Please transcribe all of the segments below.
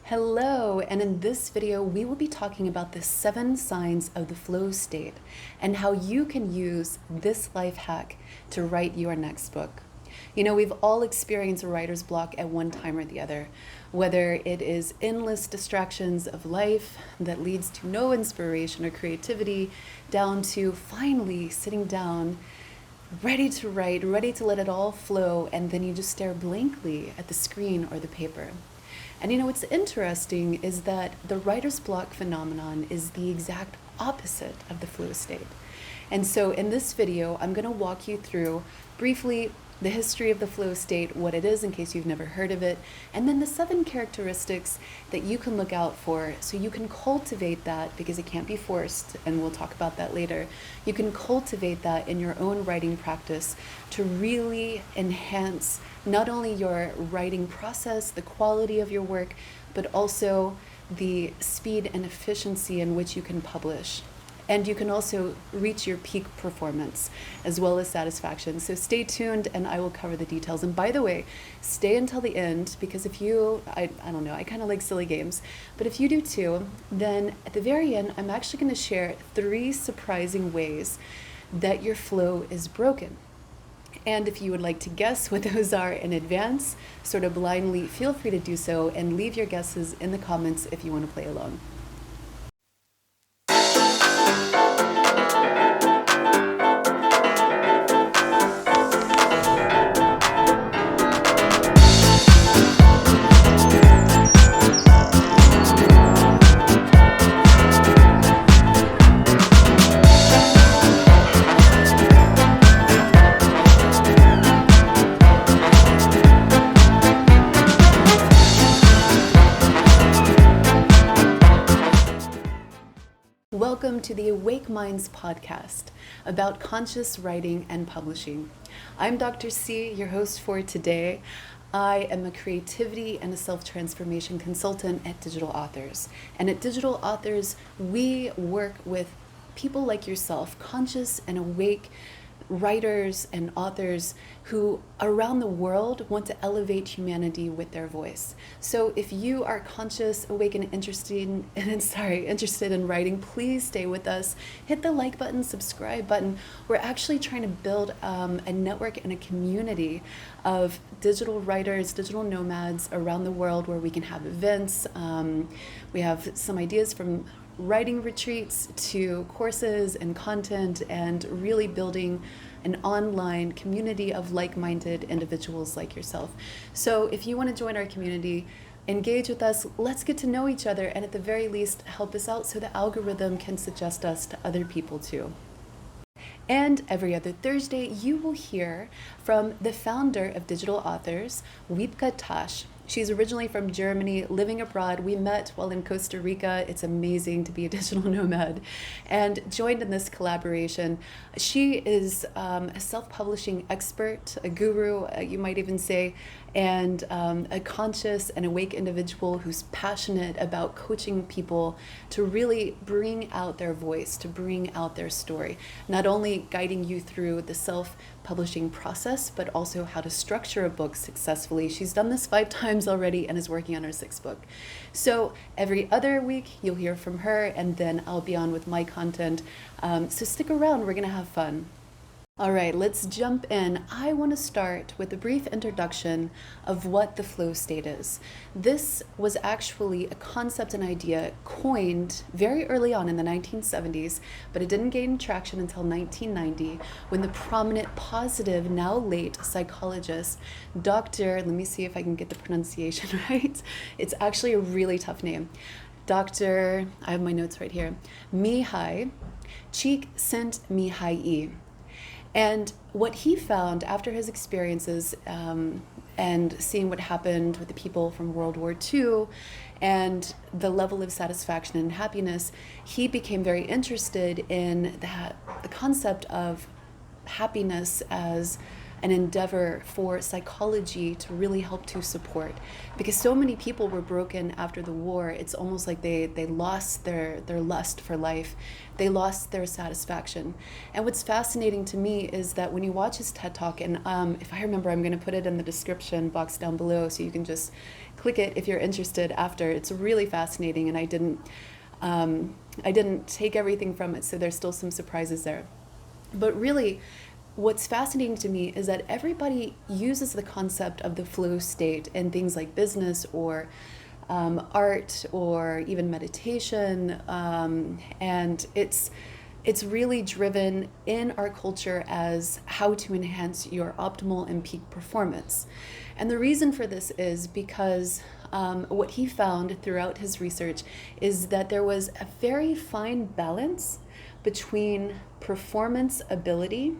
Hello, and in this video we will be talking about the 7 signs of the flow state and how you can use this life hack to write your next book. You know, we've all experienced a writer's block at one time or the other, whether it is endless distractions of life that leads to no inspiration or creativity, down to finally sitting down ready to write, ready to let it all flow, and then you just stare blankly at the screen or the paper. And you know, what's interesting is that the writer's block phenomenon is the exact opposite of the flow state. And so in this video, I'm going to walk you through briefly the history of the flow state, what it is in case you've never heard of it, and then the 7 characteristics that you can look out for so you can cultivate that, because it can't be forced, and we'll talk about that later. You can cultivate that in your own writing practice to really enhance not only your writing process, the quality of your work, but also the speed and efficiency in which you can publish. And you can also reach your peak performance as well as satisfaction. So stay tuned and I will cover the details. And by the way, stay until the end, because if you, I don't know, I kind of like silly games, but if you do too, then at the very end, I'm actually going to share 3 surprising ways that your flow is broken. And if you would like to guess what those are in advance, sort of blindly, feel free to do so and leave your guesses in the comments if you want to play along. Welcome to the Awake Minds podcast about conscious writing and publishing. I'm Dr. C, your host for today. I am a creativity and a self-transformation consultant at Digital Authors. And at Digital Authors, we work with people like yourself, conscious and awake writers and authors who around the world want to elevate humanity with their voice. So if you are conscious, awake, and interested in writing, please stay with us. Hit the like button, subscribe button. We're actually trying to build a network and a community of digital writers, digital nomads around the world where we can have events. We have some ideas from writing retreats to courses and content, and really building an online community of like-minded individuals like yourself. So if you want to join our community, engage with us, let's get to know each other, and at the very least help us out so the algorithm can suggest us to other people too. And every other Thursday, you will hear from the founder of Digital Authors, Wiebke. She's originally from Germany, living abroad. We met while in Costa Rica. It's amazing to be a digital nomad, and joined in this collaboration. She is a self-publishing expert, a guru, you might even say, and a conscious and awake individual who's passionate about coaching people to really bring out their voice, to bring out their story, not only guiding you through the self-publishing process, but also how to structure a book successfully. She's done this 5 times already and is working on her 6th book. So every other week you'll hear from her, and then I'll be on with my content. So stick around, we're gonna have fun. All right, let's jump in. I want to start with a brief introduction of what the flow state is. This was actually a concept and idea coined very early on in the 1970s, but it didn't gain traction until 1990 when the prominent, positive, now late psychologist, Dr. Let me see if I can get the pronunciation right. It's actually a really tough name. Dr. I have my notes right here. Mihai Csikszentmihalyi. And what he found after his experiences and seeing what happened with the people from World War II and the level of satisfaction and happiness, he became very interested in the concept of happiness as an endeavor for psychology to really help to support, because so many people were broken after the war. It's almost like they lost their lust for life. They lost their satisfaction. And what's fascinating to me is that when you watch his TED Talk, and if I remember, I'm going to put it in the description box down below so you can just click it if you're interested after. It's really fascinating, and I didn't take everything from it, so there's still some surprises there. But really, what's fascinating to me is that everybody uses the concept of the flow state in things like business or art or even meditation, and it's really driven in our culture as how to enhance your optimal and peak performance. And the reason for this is because what he found throughout his research is that there was a very fine balance between performance ability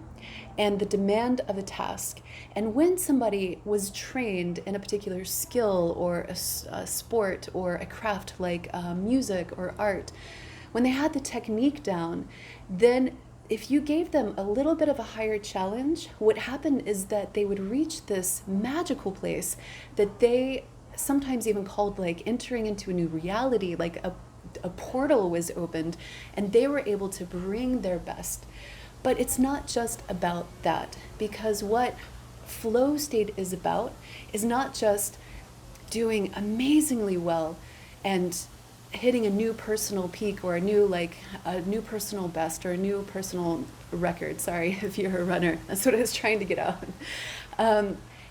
and the demand of a task. And when somebody was trained in a particular skill or a sport or a craft like music or art, when they had the technique down, then if you gave them a little bit of a higher challenge, what happened is that they would reach this magical place that they sometimes even called like entering into a new reality, like a portal was opened, and they were able to bring their best. But it's not just about that, because what flow state is about is not just doing amazingly well and hitting a new personal peak or a new personal best or a new personal record. Sorry if you're a runner, that's what I was trying to get out.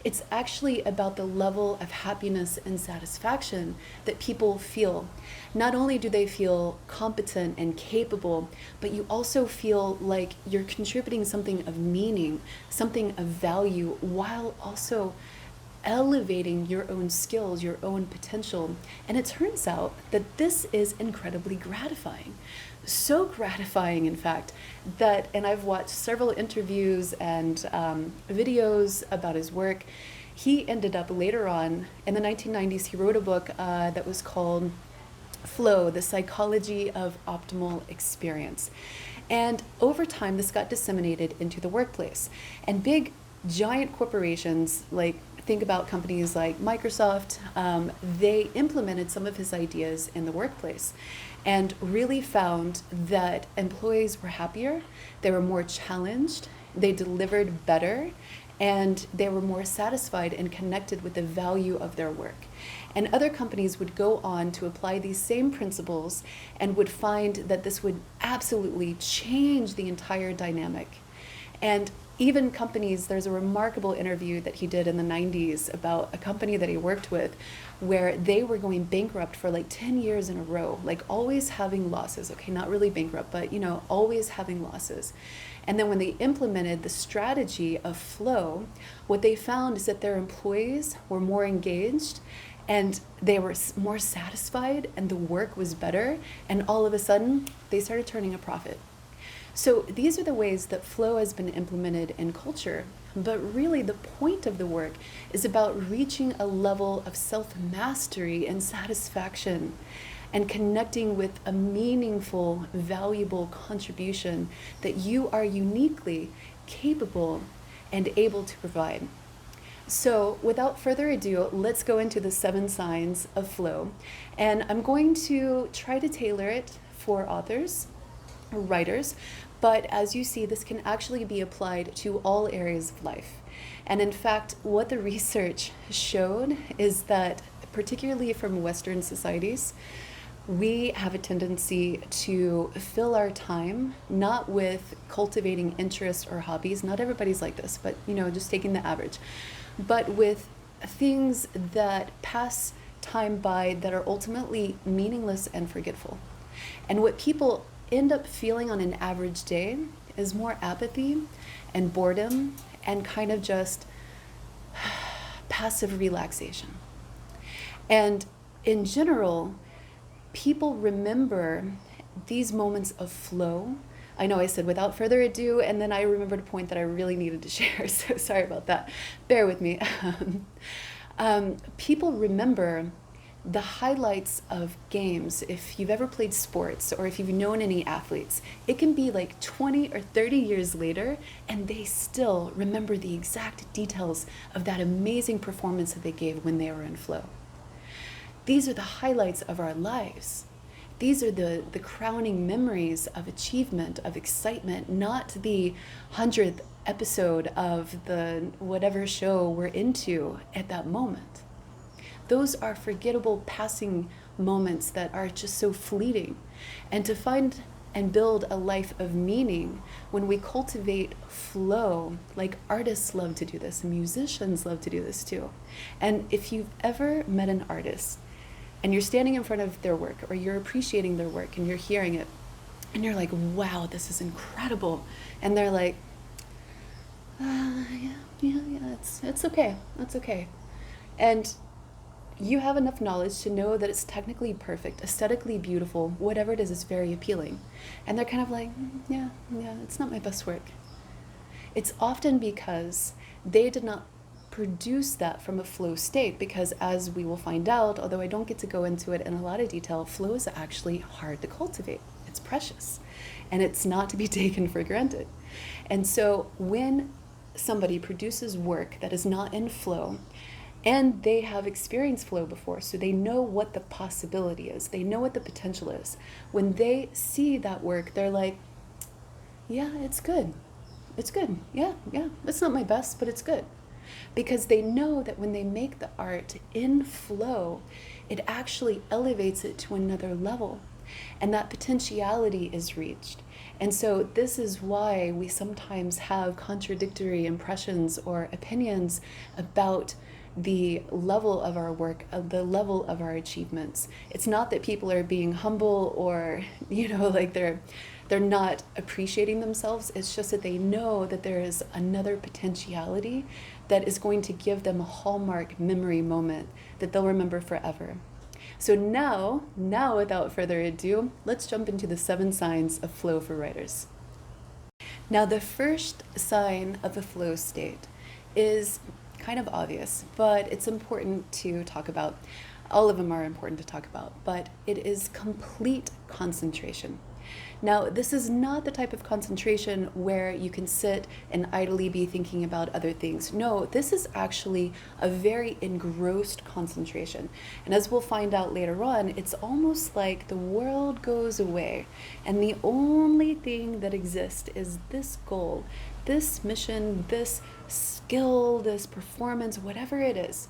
It's actually about the level of happiness and satisfaction that people feel. Not only do they feel competent and capable, but you also feel like you're contributing something of meaning, something of value, while also elevating your own skills, your own potential. And it turns out that this is incredibly gratifying. So gratifying, in fact, that, and I've watched several interviews and videos about his work. He ended up later on, in the 1990s, he wrote a book that was called Flow, The Psychology of Optimal Experience. And over time, this got disseminated into the workplace. And big, giant corporations, like think about companies like Microsoft, they implemented some of his ideas in the workplace and really found that employees were happier, they were more challenged, they delivered better, and they were more satisfied and connected with the value of their work. And other companies would go on to apply these same principles and would find that this would absolutely change the entire dynamic. And even companies, there's a remarkable interview that he did in the 90s about a company that he worked with where they were going bankrupt for like 10 years in a row, like always having losses. Okay, not really bankrupt, but always having losses. And then when they implemented the strategy of flow, what they found is that their employees were more engaged and they were more satisfied and the work was better, and all of a sudden they started turning a profit. So these are the ways that flow has been implemented in culture, but really the point of the work is about reaching a level of self-mastery and satisfaction and connecting with a meaningful, valuable contribution that you are uniquely capable and able to provide. So without further ado, let's go into the 7 signs of flow. And I'm going to try to tailor it for authors, or writers, but as you see, this can actually be applied to all areas of life. And in fact, what the research showed is that, particularly from Western societies, we have a tendency to fill our time not with cultivating interests or hobbies. Not everybody's like this, but just taking the average, but with things that pass time by that are ultimately meaningless and forgetful. And what people end up feeling on an average day is more apathy and boredom and kind of just passive relaxation. And in general, people remember these moments of flow. I know I said without further ado, and then I remembered a point that I really needed to share, so sorry about that. Bear with me. People remember the highlights of games, if you've ever played sports or if you've known any athletes, it can be like 20 or 30 years later and they still remember the exact details of that amazing performance that they gave when they were in flow. These are the highlights of our lives. These are the crowning memories of achievement, of excitement, not the 100th episode of the whatever show we're into at that moment. Those are forgettable passing moments that are just so fleeting. And to find and build a life of meaning, when we cultivate flow, like artists love to do this, and musicians love to do this too. And if you've ever met an artist and you're standing in front of their work or you're appreciating their work and you're hearing it and you're like, wow, this is incredible. And they're like, it's okay. That's okay. And you have enough knowledge to know that it's technically perfect, aesthetically beautiful, whatever it is, it's very appealing. And they're kind of like, yeah, it's not my best work. It's often because they did not produce that from a flow state, because as we will find out, although I don't get to go into it in a lot of detail, flow is actually hard to cultivate. It's precious, and it's not to be taken for granted. And so when somebody produces work that is not in flow, and they have experienced flow before, so they know what the possibility is, they know what the potential is. When they see that work, they're like, yeah, it's good. It's good. Yeah. It's not my best, but it's good. Because they know that when they make the art in flow, it actually elevates it to another level. And that potentiality is reached. And so this is why we sometimes have contradictory impressions or opinions about the level of our work, the level of our achievements. It's not that people are being humble or, like they're not appreciating themselves. It's just that they know that there is another potentiality that is going to give them a hallmark memory moment that they'll remember forever. So now without further ado, let's jump into the 7 signs of flow for writers. Now, the first sign of a flow state is kind of obvious, but it's important to talk about. All of them are important to talk about, but it is complete concentration. Now, this is not the type of concentration where you can sit and idly be thinking about other things. No, this is actually a very engrossed concentration. And as we'll find out later on, it's almost like the world goes away and the only thing that exists is this goal, this mission, this skill, this performance, whatever it is.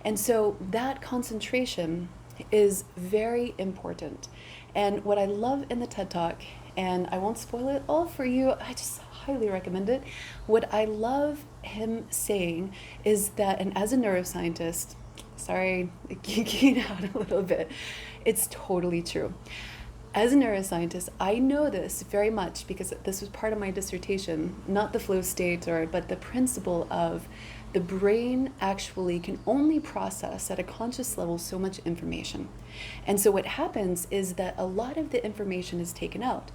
And so that concentration is very important. And what I love in the TED Talk, and I won't spoil it all for you, I just highly recommend it. What I love him saying is that, and as a neuroscientist, sorry, geeking out a little bit, it's totally true. As a neuroscientist, I know this very much because this was part of my dissertation, not the flow state, but the principle of the brain actually can only process at a conscious level so much information. And so what happens is that a lot of the information is taken out.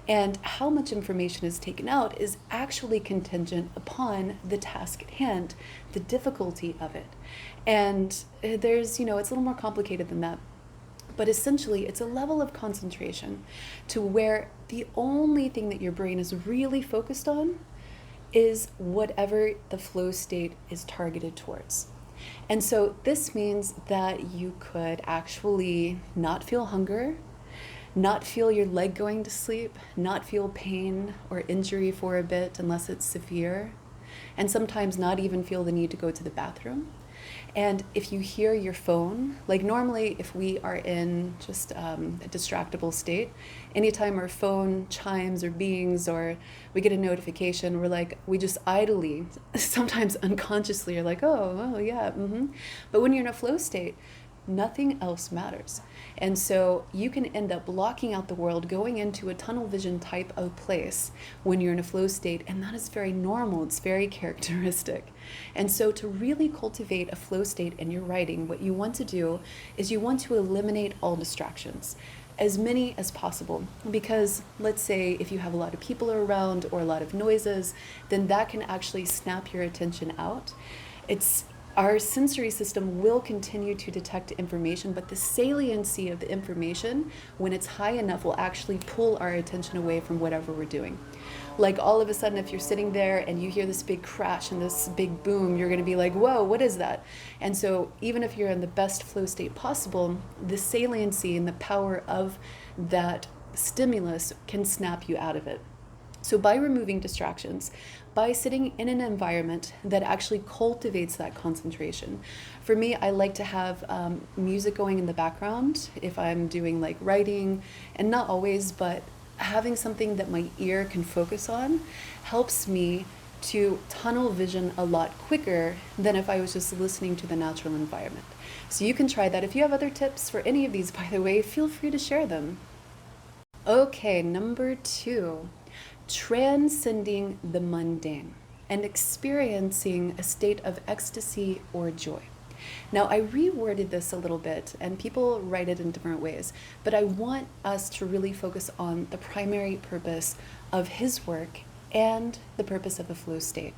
And how much information is taken out is actually contingent upon the task at hand, the difficulty of it. And there's, it's a little more complicated than that. But essentially, it's a level of concentration to where the only thing that your brain is really focused on is whatever the flow state is targeted towards. And so this means that you could actually not feel hunger, not feel your leg going to sleep, not feel pain or injury for a bit unless it's severe, and sometimes not even feel the need to go to the bathroom. And if you hear your phone, like normally if we are in just a distractible state, anytime our phone chimes or bings or we get a notification, we just idly, sometimes unconsciously are like, oh yeah. But when you're in a flow state, nothing else matters. And so you can end up blocking out the world, going into a tunnel vision type of place when you're in a flow state, and that is very normal. It's very characteristic. And so to really cultivate a flow state in your writing, what you want to do is you want to eliminate all distractions, as many as possible, because let's say if you have a lot of people around or a lot of noises, then that can actually snap your attention out. It's our sensory system will continue to detect information, but the saliency of the information, when it's high enough, will actually pull our attention away from whatever we're doing. Like all of a sudden, if you're sitting there and you hear this big crash and this big boom, you're going to be like, whoa, what is that? And so even if you're in the best flow state possible, the saliency and the power of that stimulus can snap you out of it. So by removing distractions, by sitting in an environment that actually cultivates that concentration. For me, I like to have music going in the background if I'm doing like writing, and not always, but having something that my ear can focus on helps me to tunnel vision a lot quicker than if I was just listening to the natural environment. So you can try that. If you have other tips for any of these, by the way, feel free to share them. Okay, number 2. Transcending the mundane and experiencing a state of ecstasy or joy. Now, I reworded this a little bit, and people write it in different ways, but I want us to really focus on the primary purpose of his work and the purpose of a flow state.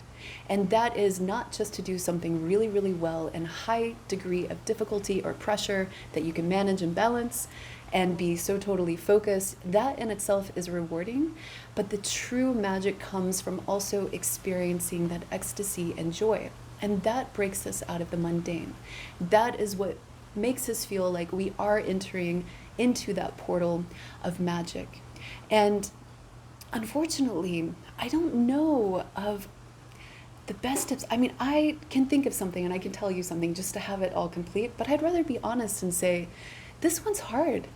And that is not just to do something really, really well in high degree of difficulty or pressure that you can manage and balance and be so totally focused. That in itself is rewarding, but the true magic comes from also experiencing that ecstasy and joy. And that breaks us out of the mundane. That is what makes us feel like we are entering into that portal of magic. And unfortunately, I don't know of the best tips. I mean, I can think of something and I can tell you something just to have it all complete, but I'd rather be honest and say, this one's hard.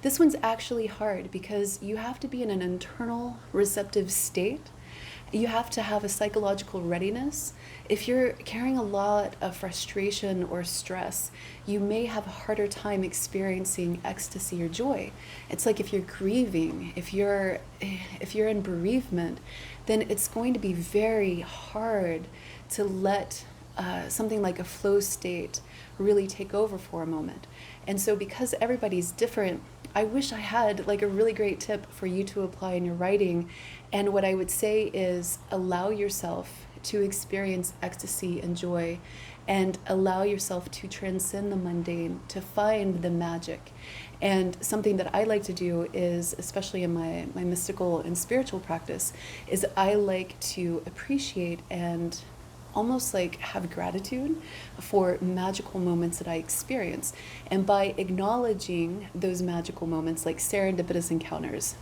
This one's actually hard because you have to be in an internal receptive state. You have to have a psychological readiness. If you're carrying a lot of frustration or stress, you may have a harder time experiencing ecstasy or joy. It's like if you're grieving, if you're in bereavement, then it's going to be very hard to let something like a flow state really take over for a moment. And so because everybody's different, I wish I had like a really great tip for you to apply in your writing. And what I would say is allow yourself to experience ecstasy and joy, and allow yourself to transcend the mundane, to find the magic. And something that I like to do is, especially in my mystical and spiritual practice, is I like to appreciate and almost like have gratitude for magical moments that I experience. And by acknowledging those magical moments, like serendipitous encounters,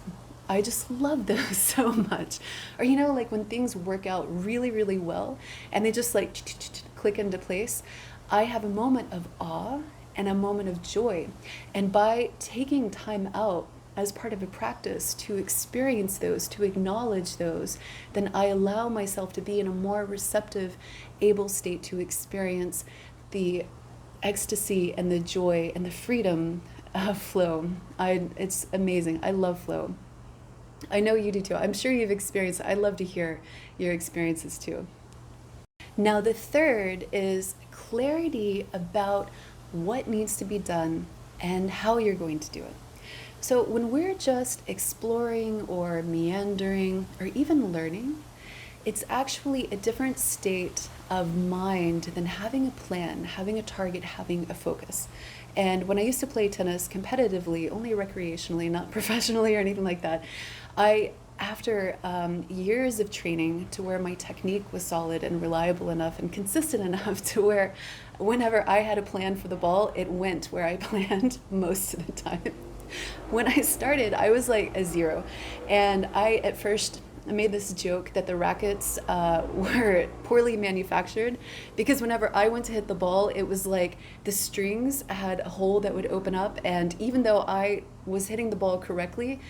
I just love those so much. Or, you know, like when things work out really, really well and they just like click into place, I have a moment of awe and a moment of joy. And by taking time out as part of a practice to experience those, to acknowledge those, then I allow myself to be in a more receptive, able state to experience the ecstasy and the joy and the freedom of flow. It's amazing. I love flow. I know you do too. I'm sure you've experienced it. I'd love to hear your experiences too. Now, the third is clarity about what needs to be done and how you're going to do it. So when we're just exploring or meandering or even learning, it's actually a different state of mind than having a plan, having a target, having a focus. And when I used to play tennis competitively, only recreationally, not professionally or anything like that, after years of training to where my technique was solid and reliable enough and consistent enough to where whenever I had a plan for the ball, it went where I planned most of the time. When I started, I was like a 0. And at first made this joke that the rackets were poorly manufactured, because whenever I went to hit the ball, it was like the strings had a hole that would open up, and even though I was hitting the ball correctly,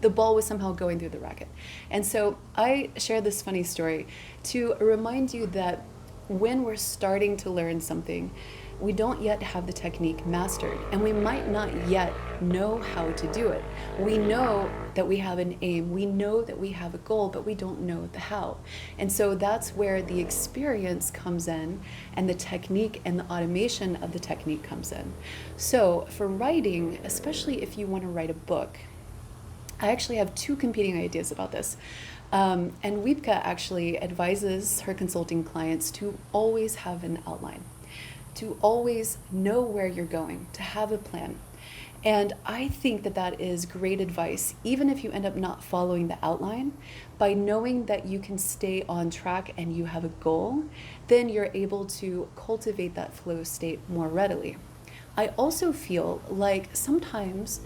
the ball was somehow going through the racket. And so I share this funny story to remind you that when we're starting to learn something, we don't yet have the technique mastered, and we might not yet know how to do it. We know that we have an aim, we know that we have a goal, but we don't know the how. And so that's where the experience comes in, and the technique and the automation of the technique comes in. So for writing, especially if you want to write a book, I actually have 2 competing ideas about this. And Wiebke actually advises her consulting clients to always have an outline. to always know where you're going, to have a plan. And I think that that is great advice, even if you end up not following the outline. By knowing that you can stay on track and you have a goal, then you're able to cultivate that flow state more readily. I also feel like sometimes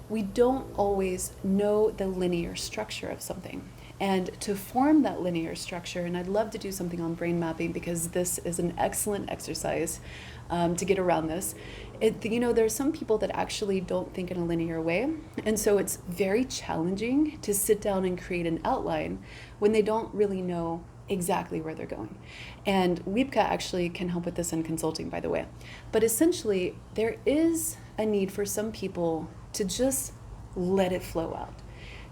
we don't always know the linear structure of something. And to form that linear structure, and I'd love to do something on brain mapping because this is an excellent exercise to get around this. There's some people that actually don't think in a linear way. And so it's very challenging to sit down and create an outline when they don't really know exactly where they're going. And Wiebke actually can help with this in consulting, by the way. But essentially, there is a need for some people to just let it flow out,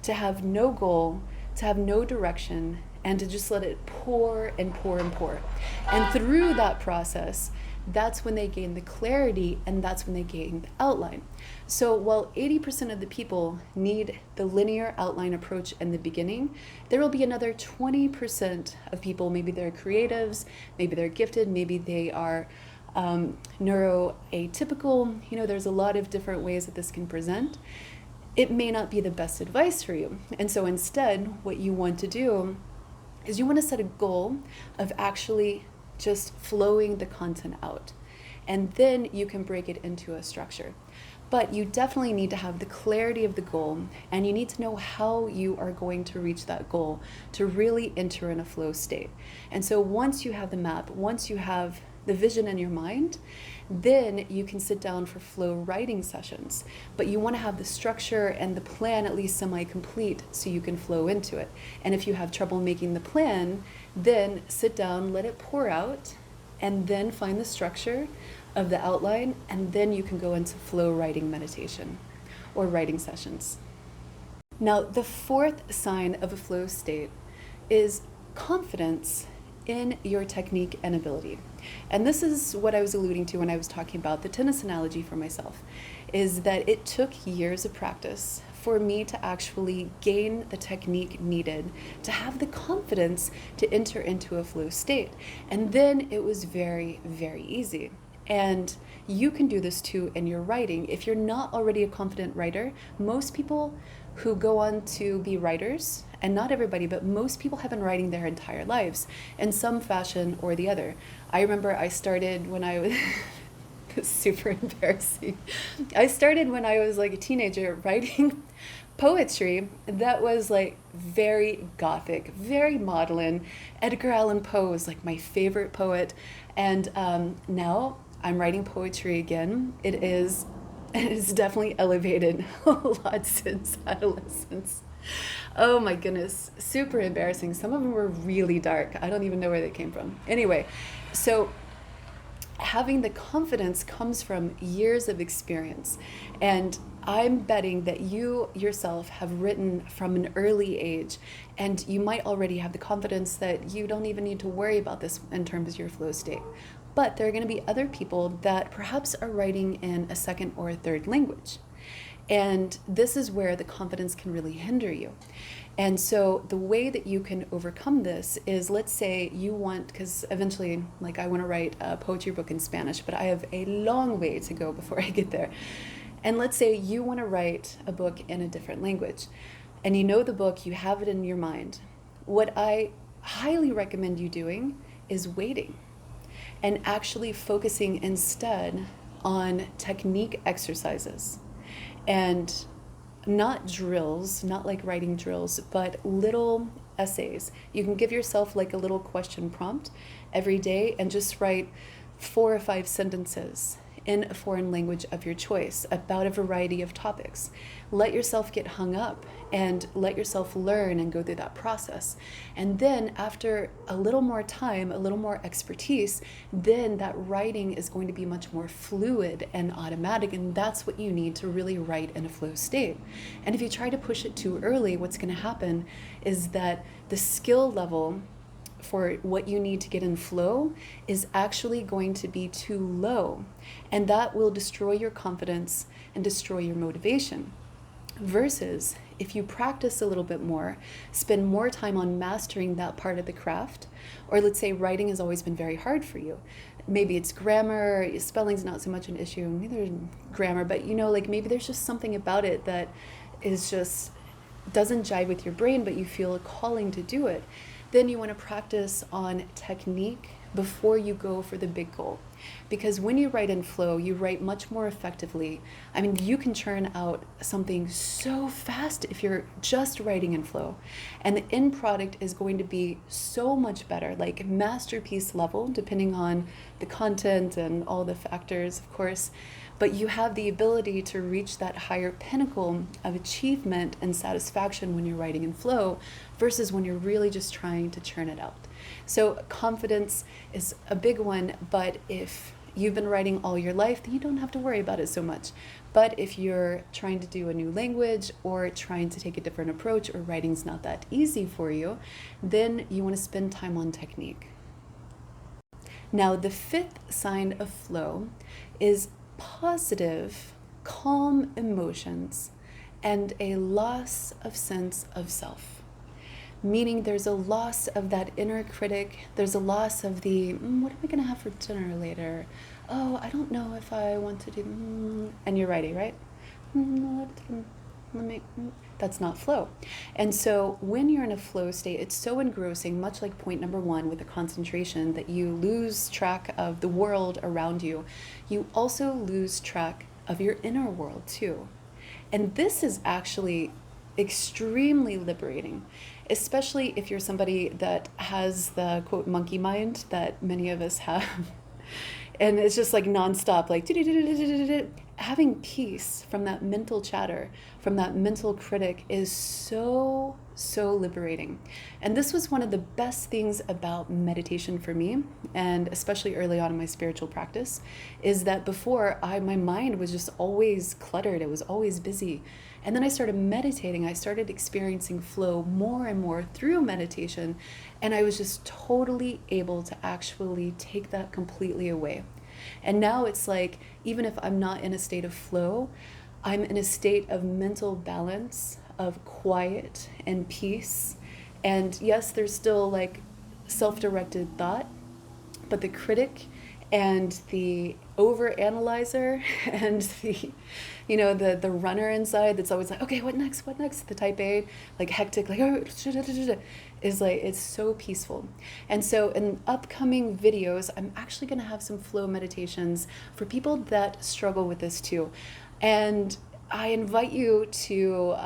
to have no goal, to have no direction, and to just let it pour and pour and pour. And through that process, that's when they gain the clarity, and that's when they gain the outline. So while 80% of the people need the linear outline approach in the beginning, there will be another 20% of people, maybe they're creatives, maybe they're gifted, maybe they are neuroatypical. There's a lot of different ways that this can present. It may not be the best advice for you. And so instead, what you want to do is you want to set a goal of actually just flowing the content out. And then you can break it into a structure. But you definitely need to have the clarity of the goal, and you need to know how you are going to reach that goal to really enter in a flow state. And so once you have the map, once you have the vision in your mind, then you can sit down for flow writing sessions. But you want to have the structure and the plan at least semi-complete so you can flow into it. And if you have trouble making the plan, then sit down, let it pour out, and then find the structure of the outline, and then you can go into flow writing meditation or writing sessions. Now, the fourth sign of a flow state is confidence in your technique and ability. And this is what I was alluding to when I was talking about the tennis analogy for myself, is that it took years of practice for me to actually gain the technique needed to have the confidence to enter into a flow state. And then it was very, very easy. And you can do this too in your writing. If you're not already a confident writer, most people who go on to be writers, and not everybody, but most people have been writing their entire lives in some fashion or the other. I remember I started when I was super embarrassing. I started when I was like a teenager writing poetry that was like very gothic, very maudlin. Edgar Allan Poe was like my favorite poet. And now I'm writing poetry again. It is definitely elevated a lot since adolescence. Oh my goodness, super embarrassing. Some of them were really dark. I don't even know where they came from. Anyway, so having the confidence comes from years of experience. And I'm betting that you yourself have written from an early age, and you might already have the confidence that you don't even need to worry about this in terms of your flow state. But there are going to be other people that perhaps are writing in a second or a third language. And this is where the confidence can really hinder you. And so the way that you can overcome this is, let's say you want, because eventually, like, I want to write a poetry book in Spanish, but I have a long way to go before I get there. And let's say you want to write a book in a different language, and you know the book, you have it in your mind. What I highly recommend you doing is waiting and actually focusing instead on technique exercises. And not drills, not like writing drills, but little essays. You can give yourself like a little question prompt every day and just write 4 or 5 sentences in a foreign language of your choice about a variety of topics. Let yourself get hung up and let yourself learn and go through that process. And then after a little more time, a little more expertise, then that writing is going to be much more fluid and automatic, and that's what you need to really write in a flow state. And if you try to push it too early, what's going to happen is that the skill level for what you need to get in flow is actually going to be too low, and that will destroy your confidence and destroy your motivation. Versus if you practice a little bit more, spend more time on mastering that part of the craft, or let's say writing has always been very hard for you. Maybe it's grammar, spelling's not so much an issue, neither grammar, but like maybe there's just something about it that is just doesn't jive with your brain, but you feel a calling to do it. Then you want to practice on technique before you go for the big goal. Because when you write in flow, you write much more effectively. I mean, you can churn out something so fast if you're just writing in flow. And the end product is going to be so much better, like masterpiece level, depending on the content and all the factors, of course. But you have the ability to reach that higher pinnacle of achievement and satisfaction when you're writing in flow versus when you're really just trying to churn it out. So confidence is a big one, but if you've been writing all your life, then you don't have to worry about it so much. But if you're trying to do a new language or trying to take a different approach, or writing's not that easy for you, then you want to spend time on technique. Now, the fifth sign of flow is positive, calm emotions and a loss of sense of self. Meaning there's a loss of that inner critic, there's a loss of the, what am I going to have for dinner later? Oh, I don't know if I want to do, and you're writing, right? That's not flow. And so when you're in a flow state, it's so engrossing, much like point number 1 with the concentration, that you lose track of the world around you. You also lose track of your inner world too. And this is actually extremely liberating, especially if you're somebody that has the quote monkey mind that many of us have. And it's just like nonstop, like having peace from that mental chatter, from that mental critic is so liberating. And this was one of the best things about meditation for me, and especially early on in my spiritual practice, is that before my mind was just always cluttered. It was always busy. And then I started meditating. I started experiencing flow more and more through meditation. And I was just totally able to actually take that completely away. And now it's like, even if I'm not in a state of flow, I'm in a state of mental balance, of quiet and peace. And yes, there's still like self-directed thought, but the critic and the over-analyzer and the runner inside that's always like, okay, what next, the type A, like hectic, like, oh, is like, it's so peaceful. And so in upcoming videos, I'm actually going to have some flow meditations for people that struggle with this too. And I invite you to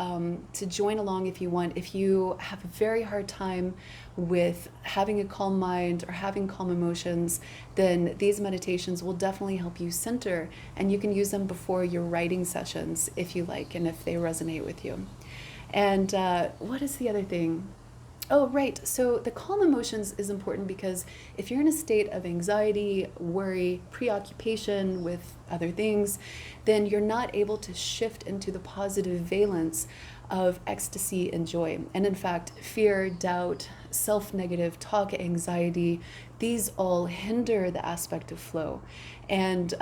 join along if you want. If you have a very hard time with having a calm mind or having calm emotions, then these meditations will definitely help you center, and you can use them before your writing sessions if you like, and if they resonate with you. And what is the other thing? Oh, right. So the calm emotions is important because if you're in a state of anxiety, worry, preoccupation with other things, then you're not able to shift into the positive valence of ecstasy and joy. And in fact, fear, doubt, self-negative talk, anxiety, these all hinder the aspect of flow. And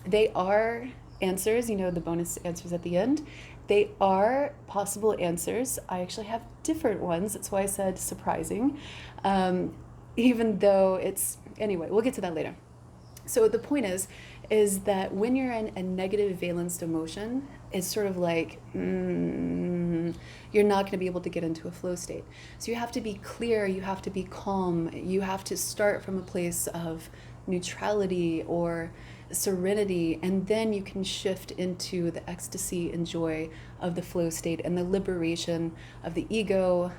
they are answers, the bonus answers at the end. They are possible answers. I actually have different ones. That's why I said surprising, even though anyway, we'll get to that later. So the point is that when you're in a negative valenced emotion, it's sort of like, you're not going to be able to get into a flow state. So you have to be clear, you have to be calm, you have to start from a place of neutrality or serenity, and then you can shift into the ecstasy and joy of the flow state and the liberation of the ego,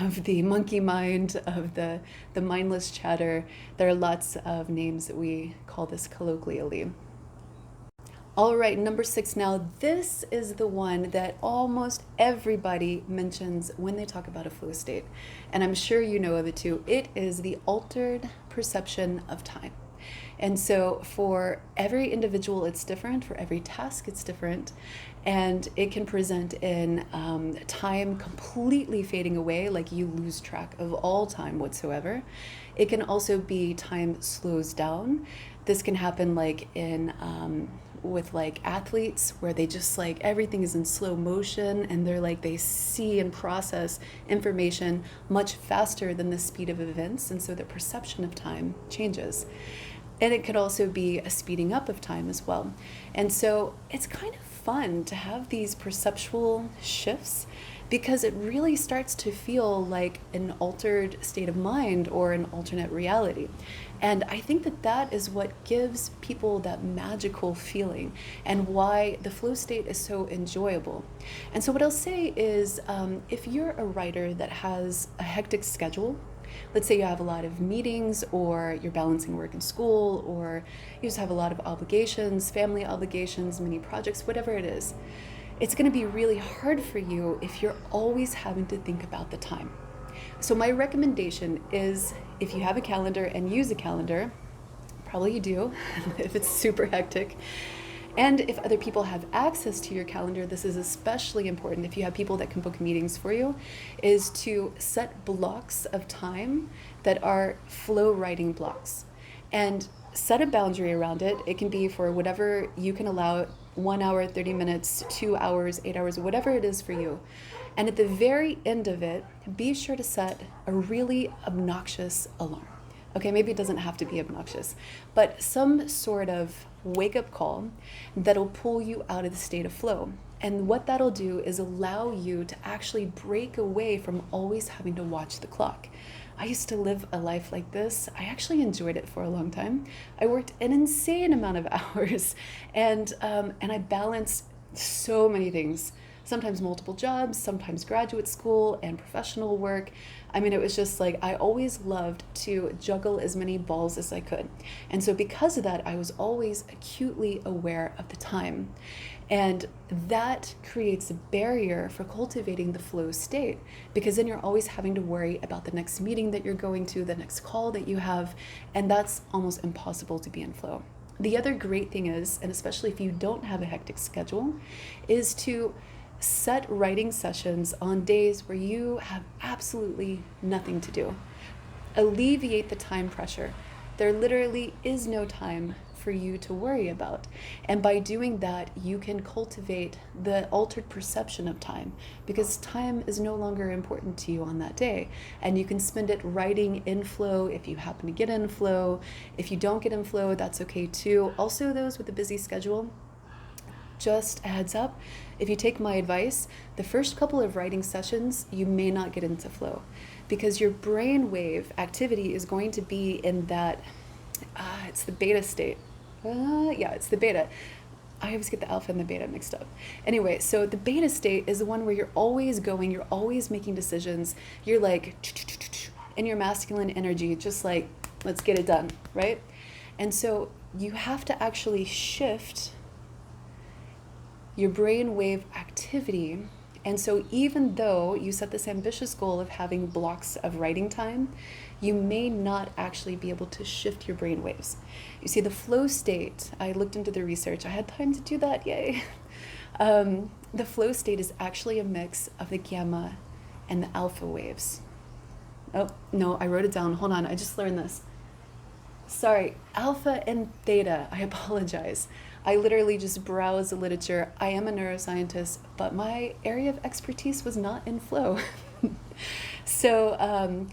of the monkey mind, of the mindless chatter. There are lots of names that we call this colloquially. All right, number 6 now. This is the one that almost everybody mentions when they talk about a flow state, and I'm sure you know of it too. It is the altered perception of time. And so for every individual, it's different. For every task, it's different. And it can present in time completely fading away, like you lose track of all time whatsoever. It can also be time slows down. This can happen like in with like athletes, where they just like everything is in slow motion, and they're like they see and process information much faster than the speed of events, and so their perception of time changes. And it could also be a speeding up of time as well. And so it's kind of fun to have these perceptual shifts, because it really starts to feel like an altered state of mind or an alternate reality. And I think that that is what gives people that magical feeling, and why the flow state is so enjoyable. And so what I'll say is, if you're a writer that has a hectic schedule, let's say you have a lot of meetings, or you're balancing work and school, or you just have a lot of obligations, family obligations, mini projects, whatever it is, it's going to be really hard for you if you're always having to think about the time. So my recommendation is, if you have a calendar and use a calendar, probably you do, if it's super hectic, and if other people have access to your calendar, this is especially important if you have people that can book meetings for you, is to set blocks of time that are flow writing blocks, and set a boundary around it. It can be for whatever you can allow, 1 hour, 30 minutes, 2 hours, 8 hours, whatever it is for you. And at the very end of it, be sure to set a really obnoxious alarm. Okay, maybe it doesn't have to be obnoxious, but some sort of wake-up call that'll pull you out of the state of flow. And what that'll do is allow you to actually break away from always having to watch the clock. I used to live a life like this. I actually enjoyed it for a long time. I worked an insane amount of hours, and I balanced so many things. Sometimes multiple jobs, sometimes graduate school and professional work. I mean, it was just like, I always loved to juggle as many balls as I could. And so because of that, I was always acutely aware of the time. And that creates a barrier for cultivating the flow state, because then you're always having to worry about the next meeting that you're going to, the next call that you have, and that's almost impossible to be in flow. The other great thing is, and especially if you don't have a hectic schedule, is to set writing sessions on days where you have absolutely nothing to do. Alleviate the time pressure. There literally is no time for you to worry about. And by doing that, you can cultivate the altered perception of time, because time is no longer important to you on that day. And you can spend it writing in flow if you happen to get in flow. If you don't get in flow, that's okay too. Also, those with a busy schedule, just a heads up, if you take my advice, the first couple of writing sessions, you may not get into flow, because your brainwave activity is going to be in that, it's the beta state. It's the beta. I always get the alpha and the beta mixed up. Anyway, so the beta state is the one where you're always going, you're always making decisions. You're like, in your masculine energy, just like, let's get it done, right? And so you have to actually shift your brainwave activity. And so even though you set this ambitious goal of having blocks of writing time, you may not actually be able to shift your brain waves. You see, the flow state, I looked into the research. I had time to do that, yay. The flow state is actually a mix of the gamma and the alpha waves. Oh, no, I wrote it down. Hold on, I just learned this. Sorry, alpha and theta, I apologize. I literally just browsed the literature. I am a neuroscientist, but my area of expertise was not in flow. So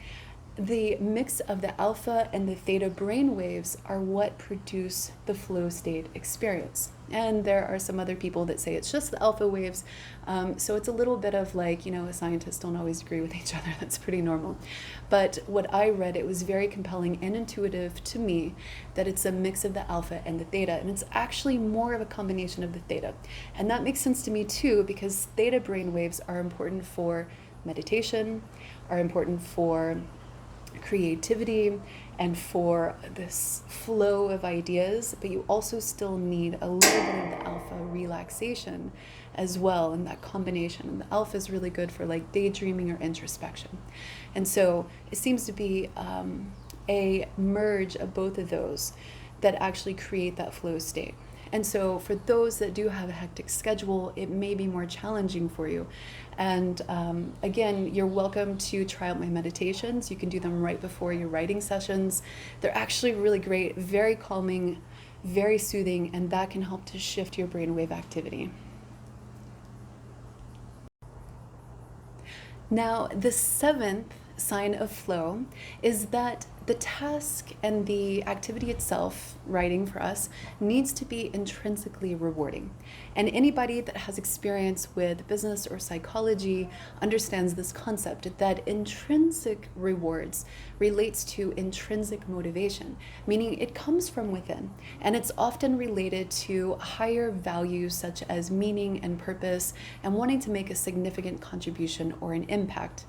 the mix of the alpha and the theta brain waves are what produce the flow state experience. And there are some other people that say it's just the alpha waves. So it's a little bit of like, scientists don't always agree with each other. That's pretty normal. But what I read, it was very compelling and intuitive to me that it's a mix of the alpha and the theta. And it's actually more of a combination of the theta. And that makes sense to me too, because theta brain waves are important for meditation, are important for creativity, and for this flow of ideas, but you also still need a little bit of the alpha relaxation as well, and that combination. And the alpha is really good for like daydreaming or introspection. And so it seems to be a merge of both of those that actually create that flow state. And so for those that do have a hectic schedule, it may be more challenging for you. And again, you're welcome to try out my meditations. You can do them right before your writing sessions. They're actually really great, very calming, very soothing, and that can help to shift your brainwave activity. Now, the seventh sign of flow is that the task and the activity itself, writing for us, needs to be intrinsically rewarding. And anybody that has experience with business or psychology understands this concept that intrinsic rewards relates to intrinsic motivation, meaning it comes from within. And it's often related to higher values such as meaning and purpose and wanting to make a significant contribution or an impact.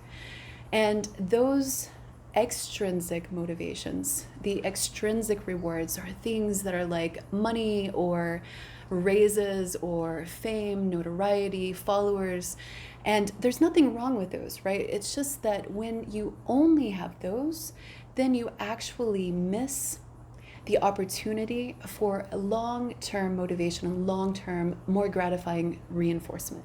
And those extrinsic motivations, the extrinsic rewards, are things that are like money or raises or fame, notoriety, followers. And there's nothing wrong with those, right? It's just that when you only have those, then you actually miss the opportunity for a long-term motivation, a long-term, more gratifying reinforcement.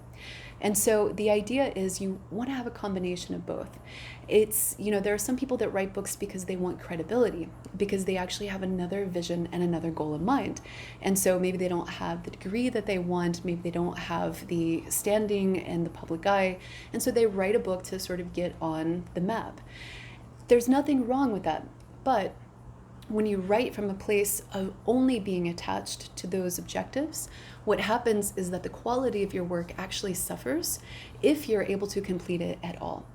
And so the idea is you want to have a combination of both. It's, there are some people that write books because they want credibility, because they actually have another vision and another goal in mind. And so maybe they don't have the degree that they want, maybe they don't have the standing in the public eye, and so they write a book to sort of get on the map. There's nothing wrong with that, but when you write from a place of only being attached to those objectives, what happens is that the quality of your work actually suffers if you're able to complete it at all.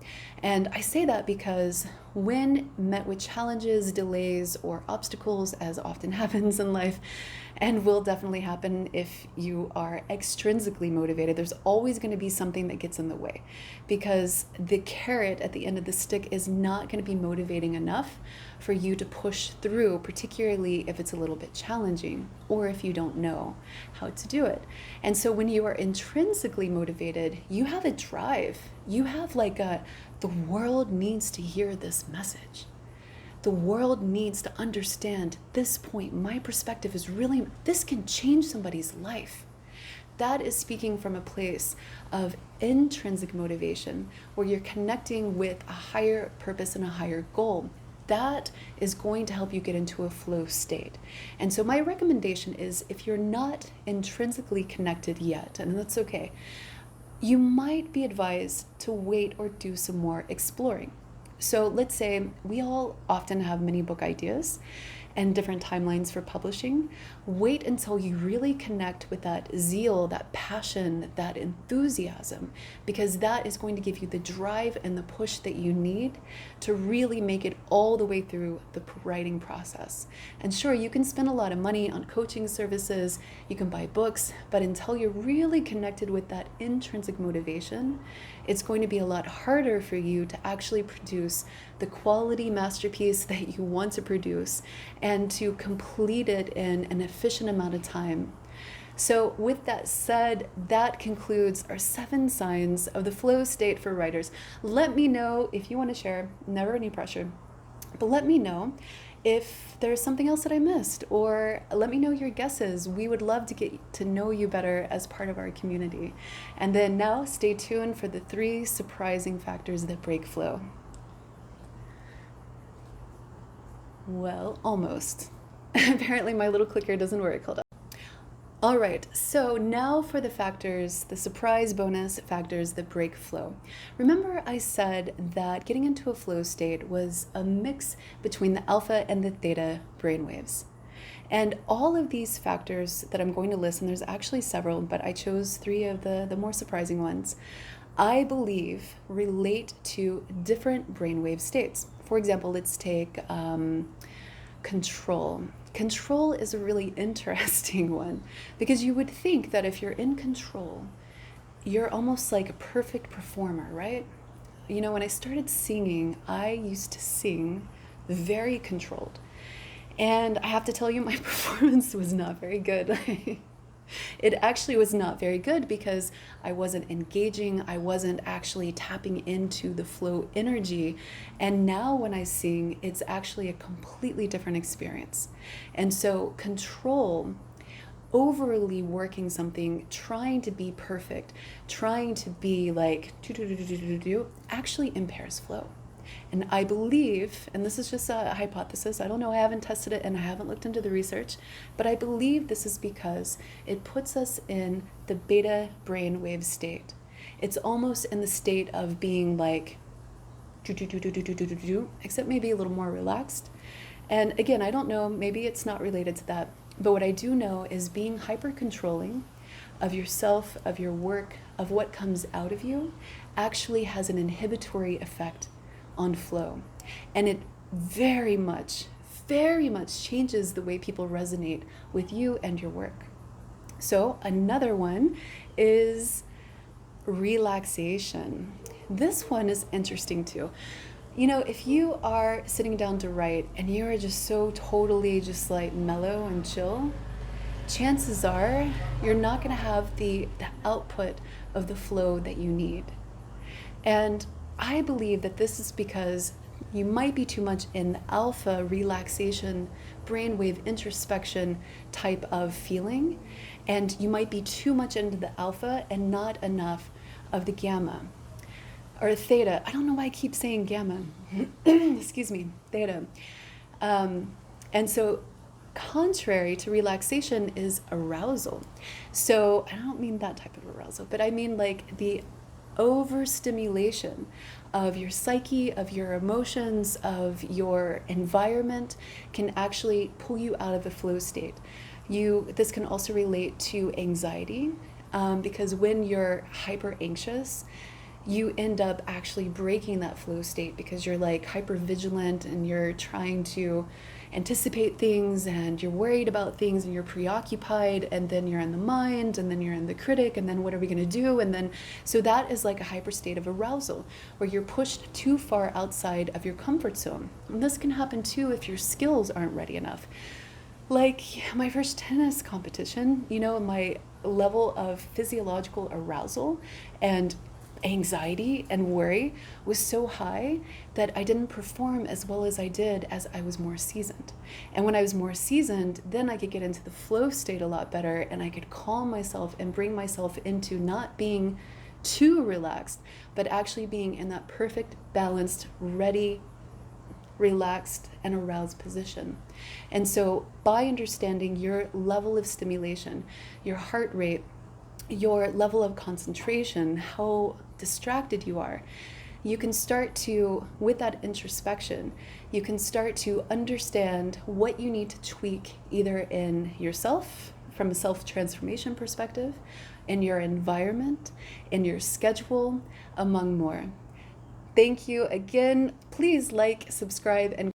And I say that because when met with challenges, delays, or obstacles, as often happens in life, and will definitely happen if you are extrinsically motivated, there's always going to be something that gets in the way, because the carrot at the end of the stick is not going to be motivating enough for you to push through, particularly if it's a little bit challenging or if you don't know how to do it. And so when you are intrinsically motivated, you have a drive. You have the world needs to hear this message. The world needs to understand this point. My perspective is really, this can change somebody's life. That is speaking from a place of intrinsic motivation, where you're connecting with a higher purpose and a higher goal. That is going to help you get into a flow state. And so my recommendation is, if you're not intrinsically connected yet, and that's okay, you might be advised to wait or do some more exploring. So let's say we all often have many book ideas and different timelines for publishing. Wait until you really connect with that zeal, that passion, that enthusiasm, because that is going to give you the drive and the push that you need to really make it all the way through the writing process. And sure, you can spend a lot of money on coaching services, you can buy books, but until you're really connected with that intrinsic motivation, it's going to be a lot harder for you to actually produce the quality masterpiece that you want to produce and to complete it in an efficient amount of time. So with that said, that concludes our 7 signs of the flow state for writers. Let me know if you want to share, never any pressure, but let me know if there's something else that I missed, or let me know your guesses. We would love to get to know you better as part of our community. And then now stay tuned for the 3 surprising factors that break flow. Well, almost. Apparently my little clicker doesn't work. Hold on. All right, so now for the factors, the surprise bonus factors that break flow. Remember I said that getting into a flow state was a mix between the alpha and the theta brainwaves. And all of these factors that I'm going to list, and there's actually several, but I chose 3 of the more surprising ones, I believe relate to different brainwave states. For example, let's take control. Control is a really interesting one, because you would think that if you're in control, you're almost like a perfect performer, right? When I started singing, I used to sing very controlled. And I have to tell you, my performance was not very good. It actually was not very good because I wasn't engaging, I wasn't actually tapping into the flow energy. And now when I sing, it's actually a completely different experience. And so control overly working something, trying to be perfect, trying to be like actually impairs flow. And I believe, and this is just a hypothesis, I don't know, I haven't tested it and I haven't looked into the research, but I believe this is because it puts us in the beta brainwave state. It's almost in the state of being like, except maybe a little more relaxed. And again, I don't know, maybe it's not related to that, but what I do know is being hyper controlling of yourself, of your work, of what comes out of you, actually has an inhibitory effect on flow. And it very much changes the way people resonate with you and your work. So another one is relaxation. This one is interesting too. You know, if you are sitting down to write and you are just so totally just like mellow and chill, chances are you're not going to have the output of the flow that you need. And I believe that this is because you might be too much in the alpha relaxation, brainwave introspection type of feeling, and you might be too much into the alpha and not enough of the gamma or theta. I don't know why I keep saying gamma. Excuse me, theta. And so contrary to relaxation is arousal. So I don't mean that type of arousal, but I mean like the overstimulation of your psyche, of your emotions, of your environment can actually pull you out of the flow state. This can also relate to anxiety, because when you're hyper anxious, you end up actually breaking that flow state because you're like hyper vigilant and you're trying to anticipate things and you're worried about things and you're preoccupied, and then you're in the mind and then you're in the critic, and then what are we going to do? And then so that is like a hyper state of arousal where you're pushed too far outside of your comfort zone. And this can happen too if your skills aren't ready enough. Like my first tennis competition, you know, my level of physiological arousal and anxiety and worry was so high that I didn't perform as well as I did as I was more seasoned. And when I was more seasoned, then I could get into the flow state a lot better, and I could calm myself and bring myself into not being too relaxed, but actually being in that perfect, balanced, ready, relaxed, and aroused position. And so by understanding your level of stimulation, your heart rate, your level of concentration, how distracted you are, you can start to, with that introspection, you can start to understand what you need to tweak either in yourself from a self-transformation perspective, in your environment, in your schedule, among more. Thank you again. Please like, subscribe, and